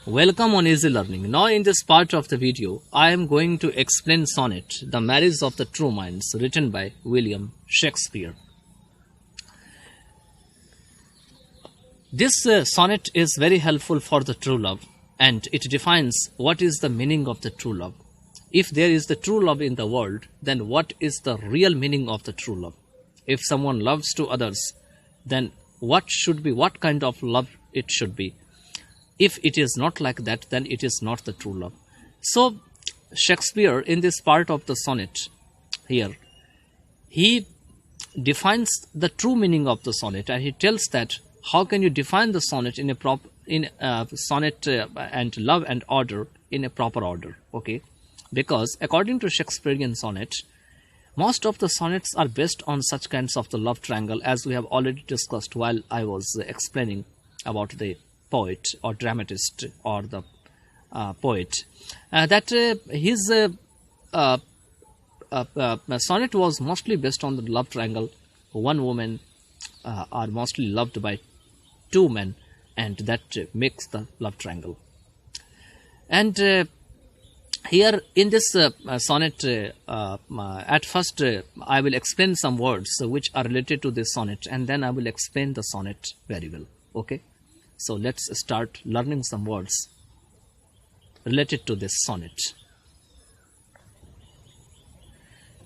Welcome on Easy Learning. Now in this part of the video, I am going to explain sonnet, The Marriage of the True Minds, written by William Shakespeare. This sonnet is very helpful for the true love, and it defines what is the meaning of the true love. If there is the true love in the world, then what is the real meaning of the true love? If someone loves to others, then what kind of love it should be? If it is not like that, then it is not the true love. So Shakespeare, in this part of the sonnet here, he defines the true meaning of the sonnet, and he tells that how can you define the sonnet in a sonnet and love and order in a proper order, okay? Because according to Shakespearean sonnet, most of the sonnets are based on such kinds of the love triangle, as we have already discussed while I was explaining about the poet or dramatist or the poet, that his sonnet was mostly based on the love triangle. One woman are mostly loved by two men, and that makes the love triangle. And here in this sonnet, at first I will explain some words which are related to this sonnet, and then I will explain the sonnet very well, okay? So let's start learning some words related to this sonnet.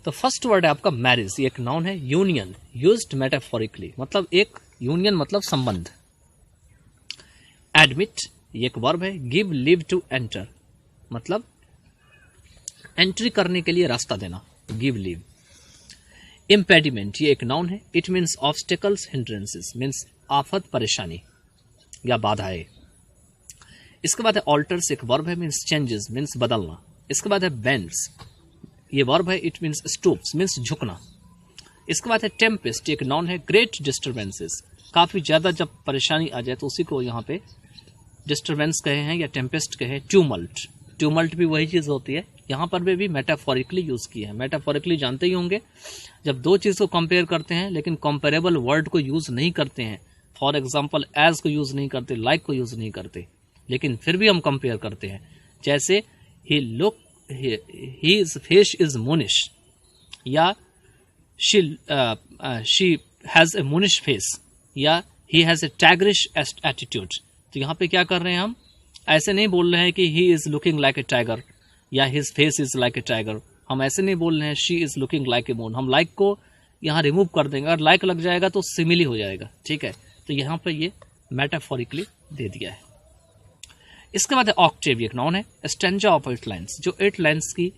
तो first word है आपका marriage, ये एक noun है. Union used metaphorically, मतलब एक union मतलब संबंध. एडमिट, ये एक वर्ब है. गिव लीव टू एंटर, मतलब एंट्री करने के लिए रास्ता देना, गिव लीव. इम्पेडिमेंट, ये एक नाउन है. It means obstacles, hindrances, means आफत, परेशानी या बाधाएं. इसके बाद है ऑल्टर्स, एक वर्ब है. मीन्स चेंजेस, मीन्स बदलना. इसके बाद है बेंड्स, ये वर्ब है. इट मीन्स स्टूप्स, मीन्स झुकना. इसके बाद है टेम्पेस्ट, एक नाउन है. ग्रेट डिस्टर्बेंसेस, काफी ज्यादा जब परेशानी आ जाए तो उसी को यहाँ पे डिस्टर्बेंस कहे हैं या टेम्पेस्ट कहे हैं. ट्यूमल्ट, ट्यूमल्ट भी वही चीज होती है. यहाँ पर भी मेटाफोरिकली यूज किया है. मेटाफोरिकली जानते ही होंगे, जब दो चीज को कंपेयर करते हैं लेकिन कंपेरेबल वर्ड को यूज नहीं करते हैं. फॉर एग्जाम्पल एज को यूज नहीं करते, लाइक को यूज नहीं करते, लेकिन फिर भी हम कंपेयर करते हैं. जैसे his face is moonish, या she has a moonish face, या he has a tigerish attitude. तो यहाँ पे क्या कर रहे हैं हम? ऐसे नहीं बोल रहे हैं कि he is looking like a tiger या his face is like a tiger. हम ऐसे नहीं बोल रहे हैं she is looking like a moon. हम like को यहाँ रिमूव कर देंगे. अगर like लग जाएगा तो सिमिली हो जाएगा, ठीक है? तो यहाँ पे ये मेटाफोरिकली दे दिया है. इसके बाद है ऑक्टेव, एक नाउन है. स्टेंजा ऑफ 8 लाइन्स, जो 8 लाइन्स की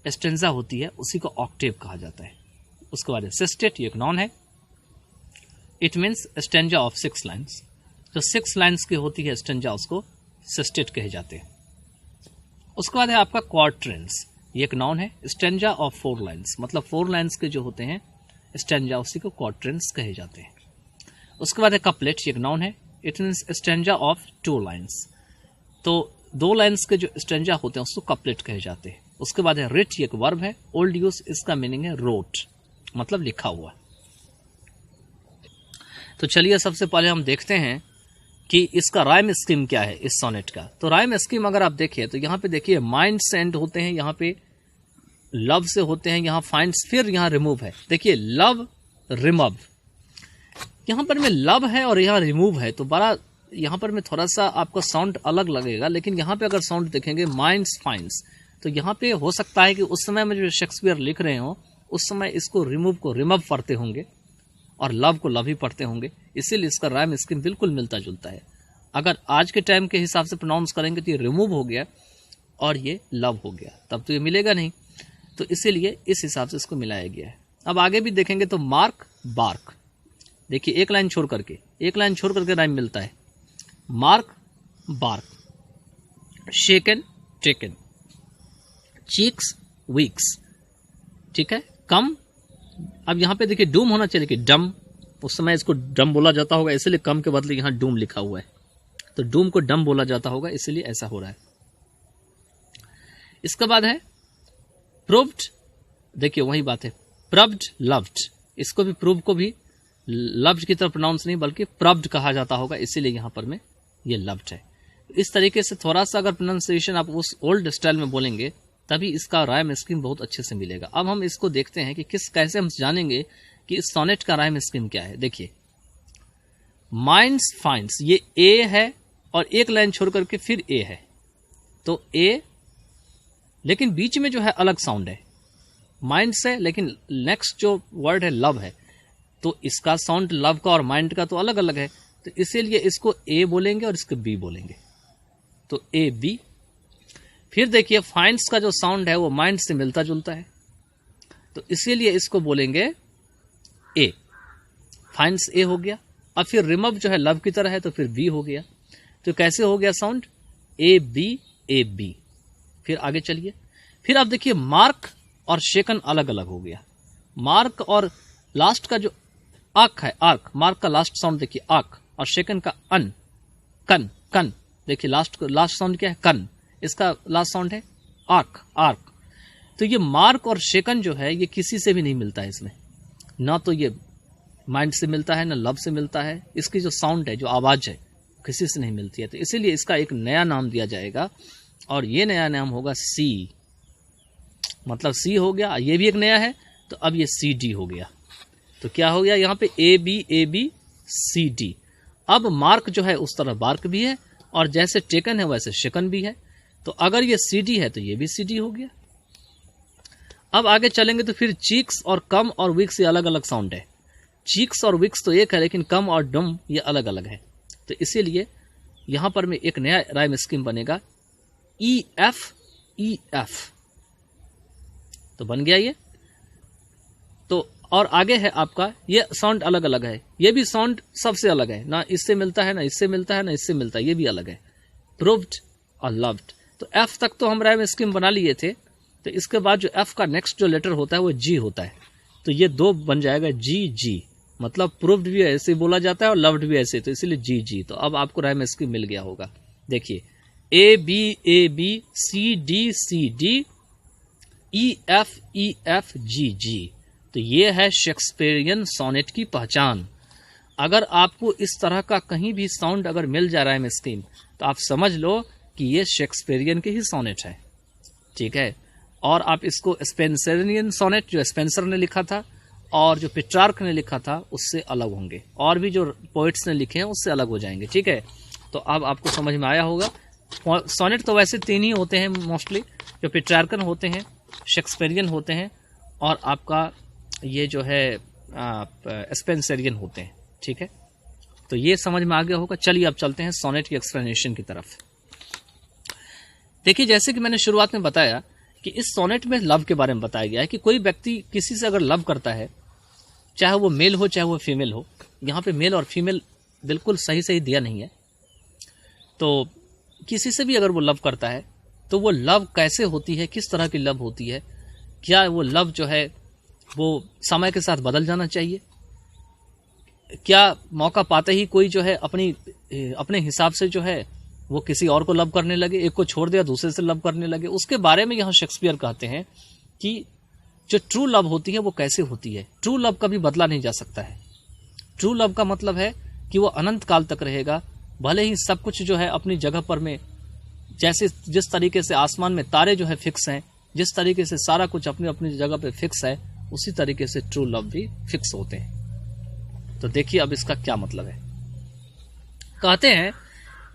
स्टेंजा होती है उसी को ऑक्टेव कहा जाता है. उसके बाद है सेस्टेट, ये एक नाउन है. It means stanza of 6 lines, जो 6 लाइन्स की होती है स्टेंजा, उसको सेस्टेट कहे जाते हैं. उसके बाद है आपका क्वार्ट्रेंस, ये एक नाउन है. स्टेंजा ऑफ 4 लाइन्स, मतलब 4 लाइन्स के जो होते हैं स्टेंजा, उसी को क्वार्ट्रेंस कहे जाते हैं. उसके बाद है कपलेट, ये एक नाउन है. It means stanza of 2 lines, तो 2 लाइन्स के जो स्टेंजा होते हैं उसको कपलेट कहे जाते हैं. उसके बाद है रिट, ये एक वर्ब है. ओल्ड यूज, इसका मीनिंग है रोट, मतलब लिखा हुआ. तो चलिए सबसे पहले हम देखते हैं कि इसका राइम स्कीम क्या है इस सोनेट का. तो राइम स्कीम अगर आप देखिए तो यहाँ पे देखिए माइंड्स एंड होते हैं, यहाँ पे लव से होते हैं, यहाँ फाइंड्स, फिर यहाँ रिमूव है. देखिए लव रिमूव, यहाँ पर में लव है और यहाँ रिमूव है, तो बड़ा यहाँ पर में थोड़ा सा आपको साउंड अलग लगेगा. लेकिन यहाँ पे अगर साउंड देखेंगे माइंड्स फाइंड्स, तो यहाँ पे हो सकता है कि उस समय में जो शेक्सपियर लिख रहे हो उस समय इसको रिमूव को रिमूव पढ़ते होंगे और लव को लव ही पढ़ते होंगे, इसीलिए इसका राइम स्कीम बिल्कुल मिलता जुलता है. अगर आज के टाइम के हिसाब से प्रोनाउंस करेंगे तो ये रिमूव हो गया और ये लव हो गया, तब तो ये मिलेगा नहीं. तो इसीलिए इस हिसाब से इसको मिलाया गया है. अब आगे भी देखेंगे तो मार्क बार्क, देखिए एक लाइन छोड़ करके राइम मिलता है. मार्क बार्क, शेकन टेकन, चीक्स वीक्स, ठीक है. कम, अब यहाँ पे देखिए डूम होना चाहिए कि डम, उस समय इसको डम बोला जाता होगा, इसलिए कम के बदले यहाँ डूम लिखा हुआ है, तो डूम को डम बोला जाता होगा, इसलिए ऐसा हो रहा है. इसके बाद है प्रूव्ड, देखिए वही बात है. प्रब्ड लव्ड, इसको भी प्रूव को भी लव्ड की तरफ प्रोनाउंस नहीं बल्कि प्रब्ड कहा जाता होगा, इसीलिए यहाँ पर में ये लव्ड है. इस तरीके से थोड़ा सा अगर प्रोनाउंसिएशन आप उस ओल्ड स्टाइल में बोलेंगे तभी इसका राइम स्कीम बहुत अच्छे से मिलेगा। अब हम इसको देखते हैं कि कैसे हम जानेंगे कि इस सोनेट का राइम स्कीम क्या है। देखिए, माइंड्स फाइंड्स, ये ए है और एक लाइन छोड़ करके फिर ए है, तो ए, लेकिन बीच में जो है अलग साउंड है, माइंड्स है, लेकिन नेक्स्ट जो वर्ड है लव है, तो इसका साउंड लव का और माइंड का तो अलग अलग है, तो इसीलिए इसको ए बोलेंगे और इसको बी बोलेंगे, तो ए बी। फिर देखिए फाइंड्स का जो साउंड है वो माइंड से मिलता जुलता है, तो इसीलिए इसको बोलेंगे ए, फाइंड्स ए हो गया। अब फिर रिमव जो है लव की तरह है तो फिर बी हो गया, तो कैसे हो गया साउंड, ए बी। फिर आगे चलिए, फिर आप देखिए मार्क और शेकन अलग अलग हो गया। मार्क और लास्ट का जो आर्क है, आर्क, मार्क का लास्ट साउंड देखिए आर्क, और शेकन का अन, कन। देखिए लास्ट साउंड क्या है, कन, इसका लास्ट साउंड है आर्क। तो ये मार्क और शेकन जो है ये किसी से भी नहीं मिलता है इसमें, ना तो ये माइंड से मिलता है ना लव से मिलता है। इसकी जो साउंड है, जो आवाज है, किसी से नहीं मिलती है, तो इसीलिए इसका एक नया नाम दिया जाएगा, और ये नया नाम होगा सी, मतलब सी हो गया, ये भी एक नया है, तो अब ये सी डी हो गया। तो क्या हो गया यहाँ पे, ए बी सी डी। अब मार्क जो है उस तरह बार्क भी है, और जैसे टेकन है वैसे शेकन भी है, तो अगर ये सी डी है तो ये भी सी डी हो गया। अब आगे चलेंगे तो फिर चीक्स और कम और विक्स ये अलग अलग साउंड है। चीक्स और विक्स तो एक है, लेकिन कम और डम ये अलग अलग है, तो इसीलिए यहां पर में एक नया राइम स्कीम बनेगा, ई एफ, तो बन गया ये। तो और आगे है आपका, ये साउंड अलग अलग है, ये भी साउंड सबसे अलग है, ना इससे मिलता है ना इससे मिलता है ना इससे मिलता है, ये भी अलग है, प्रूव्ड और लव्ड। तो एफ तक तो हम राइम स्कीम बना लिए थे, तो इसके बाद जो एफ का नेक्स्ट जो लेटर होता है वो जी होता है, तो ये दो बन जाएगा जी, मतलब प्रूव्ड भी ऐसे बोला जाता है और लव्ड भी ऐसे, तो इसीलिए जी। तो अब आपको राइम स्कीम मिल गया होगा। देखिए, A B C D E F G, तो ये है शेक्सपियरियन सोनेट की पहचान। अगर आपको इस तरह का कहीं भी साउंड अगर मिल जा राइम स्कीम, तो आप समझ लो कि ये शेक्सपियरियन के ही सोनेट है, ठीक है। और आप इसको स्पेंसरियन सोनेट, जो स्पेंसर ने लिखा था और जो पिट्रार्क ने लिखा था उससे अलग होंगे, और भी जो पोइट्स ने लिखे हैं उससे अलग हो जाएंगे, ठीक है। तो अब आपको समझ में आया होगा। सोनेट तो वैसे 3 ही होते हैं मोस्टली, जो पिट्रार्कन होते हैं, शेक्सपियरियन होते हैं, और आपका ये जो है स्पेंसरियन होते हैं, ठीक है। तो ये समझ में आ गया होगा। चलिए अब चलते हैं सोनेट की एक्सप्लेनेशन की तरफ। देखिए, जैसे कि मैंने शुरुआत में बताया कि इस सोनेट में लव के बारे में बताया गया है कि कोई व्यक्ति किसी से अगर लव करता है, चाहे वो मेल हो चाहे वो फीमेल हो, यहाँ पे मेल और फीमेल बिल्कुल सही दिया नहीं है, तो किसी से भी अगर वो लव करता है तो वो लव कैसे होती है, किस तरह की लव होती है, क्या वो लव जो है वो समय के साथ बदल जाना चाहिए, क्या मौका पाते ही कोई जो है अपने हिसाब से जो है वो किसी और को लव करने लगे, एक को छोड़ दिया दूसरे से लव करने लगे, उसके बारे में यहाँ शेक्सपियर कहते हैं कि जो ट्रू लव होती है वो कैसे होती है। ट्रू लव कभी बदला नहीं जा सकता है। ट्रू लव का मतलब है कि वो अनंत काल तक रहेगा, भले ही सब कुछ जो है अपनी जगह पर में, जैसे जिस तरीके से आसमान में तारे जो है फिक्स हैं, जिस तरीके से सारा कुछ अपनी अपनी जगह पे फिक्स है, उसी तरीके से ट्रू लव भी फिक्स होते हैं। तो देखिए अब इसका क्या मतलब है। कहते हैं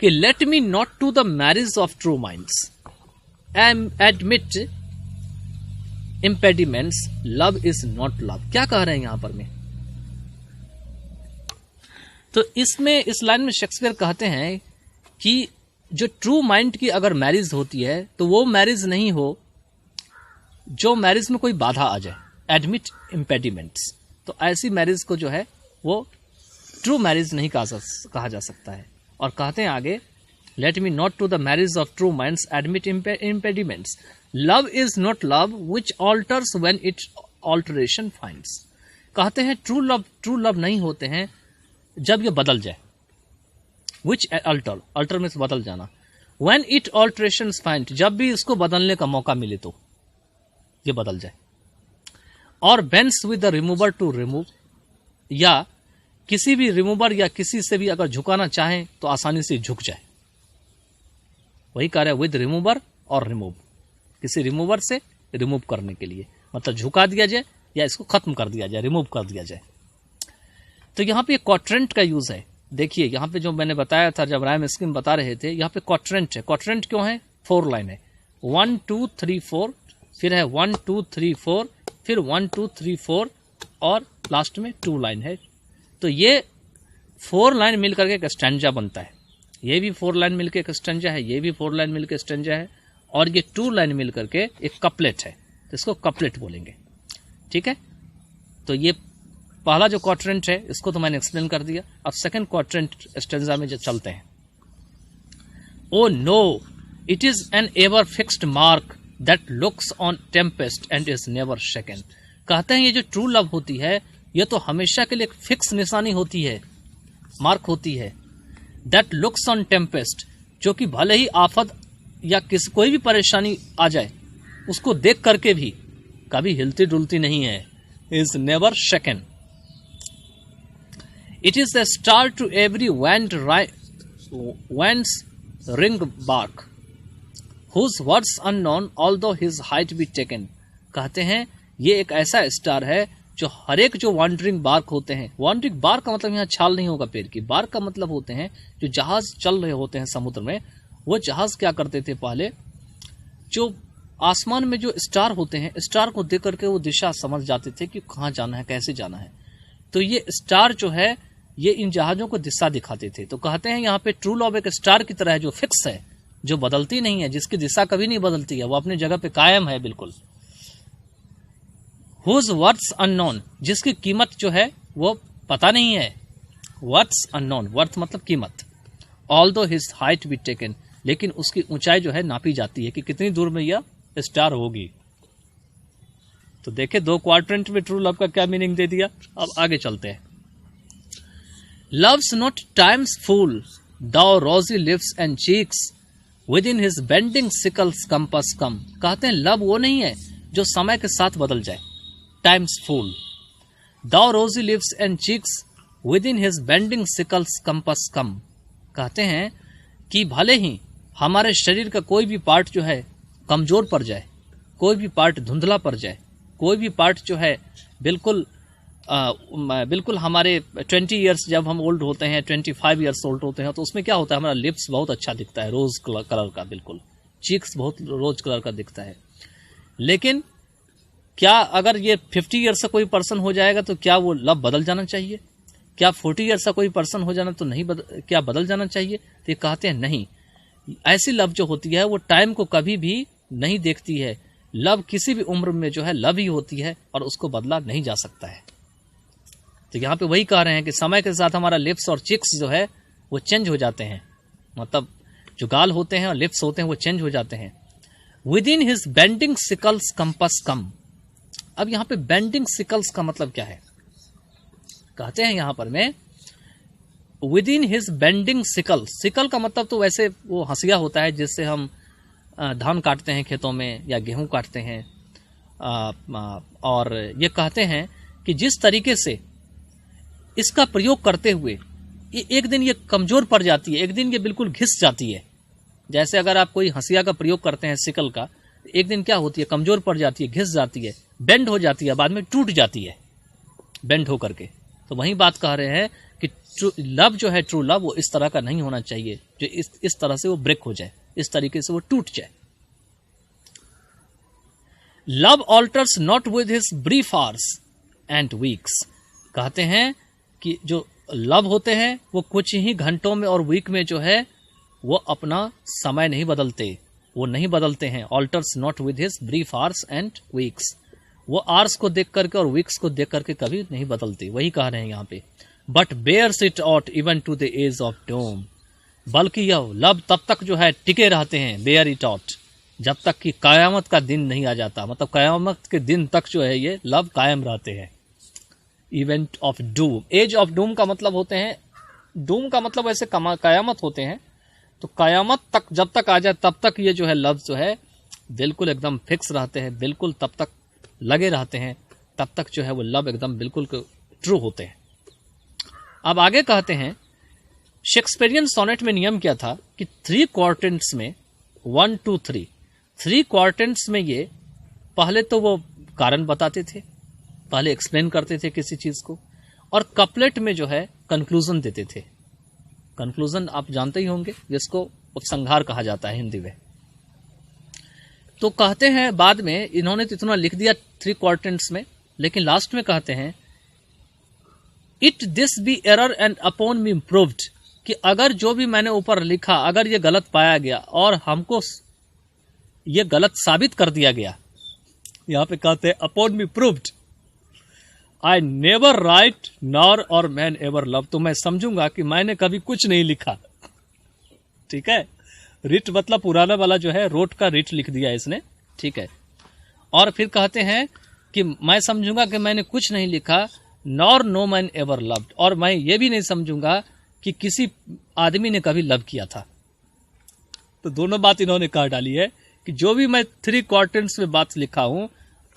कि let me not to the marriage of true minds admit impediments, love is not love. क्या कह रहे हैं यहां पर में? तो इसमें इस लाइन में शेक्सपियर कहते हैं कि जो ट्रू माइंड की अगर मैरिज होती है तो वो मैरिज नहीं हो जो मैरिज में कोई बाधा आ जाए, एडमिट इम्पेडिमेंट्स। तो ऐसी मैरिज को जो है वो ट्रू मैरिज नहीं कहा जा सकता है। और कहते हैं आगे, let me not to the marriage of true minds admit impediments, love is not love which alters when it alteration finds. कहते हैं ट्रू लव नहीं होते हैं जब ये बदल जाए, विच अल्टर में से बदल जाना, व्हेन इट ऑल्टरेशन फाइंड, जब भी इसको बदलने का मौका मिले तो ये बदल जाए, or bends with the remover to remove, या किसी भी रिमूवर या किसी से भी अगर झुकाना चाहें तो आसानी से झुक जाए। वही कार्य है विद रिमूवर और रिमूव, किसी रिमूवर से रिमूव करने के लिए, मतलब झुका दिया जाए या इसको खत्म कर दिया जाए, रिमूव कर दिया जाए। तो यहाँ पे क्वाड्रेंट का यूज है। देखिए यहाँ पे जो मैंने बताया था जब राइम स्कीम बता रहे थे, यहाँ पे क्वाड्रेंट है। क्वाड्रेंट क्यों है? 4 लाइन है, 1 2 3 4, फिर है 1 2 3 4, फिर 1 2 3 4 और लास्ट में 2 लाइन है। तो ये 4 लाइन मिलकर के एक स्टैंजा बनता है। ये भी 4 लाइन मिलकर एक स्टैंजा है, ये भी 4 लाइन मिलकर स्टैंजा है, और ये 2 लाइन मिलकर के एक कपलेट है, तो इसको कपलेट बोलेंगे। ठीक है, तो ये पहला जो क्वाड्रेंट है इसको तो मैंने एक्सप्लेन कर दिया। अब सेकंड क्वाड्रेंट स्टैंजा में जो चलते हैं। O no it is an ever fixed mark that looks on tempest and is never shaken. कहते हैं ये जो ट्रू लव होती है ये तो हमेशा के लिए एक फिक्स निशानी होती है, मार्क होती है। दैट लुक्स ऑन टेम्पेस्ट, जो कि भले ही आफत या कोई भी परेशानी आ जाए उसको देख करके भी कभी हिलती डुलती नहीं है, is never shaken. It is a star to every wand's ring bark, whose words unknown, although his height be taken। कहते हैं ये एक ऐसा स्टार है जो हर एक जो वॉन्डरिंग बार्क होते हैं, वॉन्डरिंग बार्क का मतलब यहाँ छाल नहीं होगा पेड़ की, बार्क का मतलब होते हैं जो जहाज चल रहे होते हैं समुद्र में। वो जहाज क्या करते थे पहले, जो आसमान में जो स्टार होते हैं, स्टार को देख करके वो दिशा समझ जाते थे कि कहाँ जाना है, कैसे जाना है। तो ये स्टार जो है ये इन जहाजों को दिशा दिखाते थे। तो कहते हैं यहाँ पे ट्रू लव एक स्टार की तरह है जो फिक्स है, जो बदलती नहीं है, जिसकी दिशा कभी नहीं बदलती है, वो अपनी जगह पे कायम है बिल्कुल। Whose worths unknown, जिसकी कीमत जो है वो पता नहीं है। Worths unknown, वर्थ मतलब कीमत। Although his height be taken, लेकिन उसकी ऊंचाई जो है नापी जाती है कि कितनी दूर में यह स्टार होगी। तो देखे 2 क्वाड्रेंट में ट्रू लव का क्या मीनिंग दे दिया। अब आगे चलते हैं। Love's not time's fool, thou rosy lips and cheeks, within his bending sickle's compass come। कहते हैं लव वो नहीं है जो समय के साथ बदल जाए। Time's fool, thou rosy lips and cheeks, within his bending sickle's compass come। कहते हैं कि भले ही हमारे शरीर का कोई भी पार्ट जो है कमजोर पड़ जाए, कोई भी पार्ट धुंधला पड़ जाए, कोई भी पार्ट जो है बिल्कुल बिल्कुल हमारे 20 ईयर्स जब हम ओल्ड होते हैं, 25 ईयर्स ओल्ड होते हैं, तो उसमें क्या होता है, हमारा लिप्स बहुत अच्छा दिखता है, रोज कलर का, बिल्कुल चीक्स बहुत रोज कलर का दिखता है। लेकिन क्या अगर ये 50 ईयर्स का कोई पर्सन हो जाएगा तो क्या वो लव बदल जाना चाहिए? क्या 40 ईयर्स का कोई पर्सन हो जाना तो नहीं क्या बदल जाना चाहिए? तो ये कहते हैं नहीं, ऐसी लव जो होती है वो टाइम को कभी भी नहीं देखती है। लव किसी भी उम्र में जो है लव ही होती है और उसको बदला नहीं जा सकता है। तो यहाँ पे वही कह रहे हैं कि समय के साथ हमारा लिप्स और चिक्स जो है वो चेंज हो जाते हैं, मतलब जो गाल होते हैं और लिप्स होते हैं वो चेंज हो जाते हैं। Within his bending sickle's compass come. अब यहाँ पे बेंडिंग सिकल्स का मतलब क्या है? कहते हैं यहाँ पर में with in his bending sickle. Sickle का मतलब तो वैसे वो हंसिया होता है जिससे हम धान काटते हैं खेतों में या गेहूं काटते हैं। और ये कहते हैं कि जिस तरीके से इसका प्रयोग करते हुए एक दिन ये कमजोर पड़ जाती है, एक दिन ये बिल्कुल घिस जाती है। जैसे अगर आप कोई हंसिया का प्रयोग करते हैं सिकल का, एक दिन क्या होती है, कमजोर पड़ जाती है, घिस जाती है, बेंड हो जाती है, बाद में टूट जाती है बेंड होकर के। तो वही बात कह रहे हैं कि लव जो है, ट्रू लव, वो इस तरह का नहीं होना चाहिए जो इस तरह से वो ब्रेक हो जाए, इस तरीके से वो टूट जाए। Love alters not with his brief hours and weeks. कहते हैं कि जो लव होते हैं वो कुछ ही घंटों में और वीक में जो है वो अपना समय नहीं बदलते, वो नहीं बदलते हैं। Alters not with his brief hours and weeks, वो आवर्स को देख करके और वीक्स को देख करके कभी नहीं बदलते। वही कह रहे हैं यहाँ पे। But bears it out even to the edge of doom. बल्कि यह लव तब तक जो है टिके रहते हैं, बेयर इट आउट, जब तक कि कयामत का दिन नहीं आ जाता। मतलब कयामत के दिन तक जो है ये लव कायम रहते हैं। Event of doom, edge of doom का मतलब होते हैं, डूम का मतलब ऐसे कयामत होते हैं। तो कयामत तक जब तक आ जाए तब तक ये जो है लव जो है बिल्कुल एकदम फिक्स रहते हैं, बिल्कुल तब तक लगे रहते हैं, तब तक जो है वो लव एकदम बिल्कुल ट्रू होते हैं। अब आगे कहते हैं शेक्सपियरियन सोनेट में नियम क्या था कि 3 क्वार्टेंट्स में 1 2 3 3 क्वार्टेंट्स में ये पहले तो वो कारण बताते थे, पहले एक्सप्लेन करते थे किसी चीज को, और कपलेट में जो है कंक्लूजन देते थे। कंक्लूजन आप जानते ही होंगे, जिसको उपसंहार कहा जाता है हिंदी में। तो कहते हैं बाद में इन्होंने तो इतना लिख दिया 3 क्वार्टेंट्स में, लेकिन लास्ट में कहते हैं if this be error and upon me proved, कि अगर जो भी मैंने ऊपर लिखा अगर ये गलत पाया गया और हमको ये गलत साबित कर दिया गया, यहां पे कहते हैं upon me proved I never write nor और मैन एवर लव, तो मैं समझूंगा कि मैंने कभी कुछ नहीं लिखा। ठीक है, रिट मतलब पुराना वाला जो है, रोट का रिट लिख दिया इसने। ठीक है, और फिर कहते हैं कि मैं समझूंगा कि मैंने कुछ नहीं लिखा, nor no man ever loved, और मैं ये भी नहीं समझूंगा कि किसी आदमी ने कभी लव किया था। तो दोनों बात इन्होंने कह डाली है कि जो भी मैं 3 क्वार्टेंट्स में बात लिखा हूं,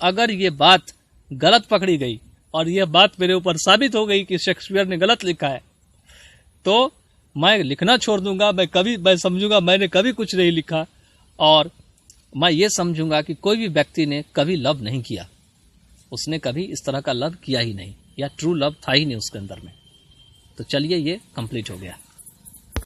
अगर ये बात गलत पकड़ी गई और यह बात मेरे ऊपर साबित हो गई कि शेक्सपियर ने गलत लिखा है, तो मैं लिखना छोड़ दूंगा। मैं समझूंगा मैंने कभी कुछ नहीं लिखा, और मैं ये समझूंगा कि कोई भी व्यक्ति ने कभी लव नहीं किया, उसने कभी इस तरह का लव किया ही नहीं, या ट्रू लव था ही नहीं उसके अंदर में। तो चलिए, ये कंप्लीट हो गया।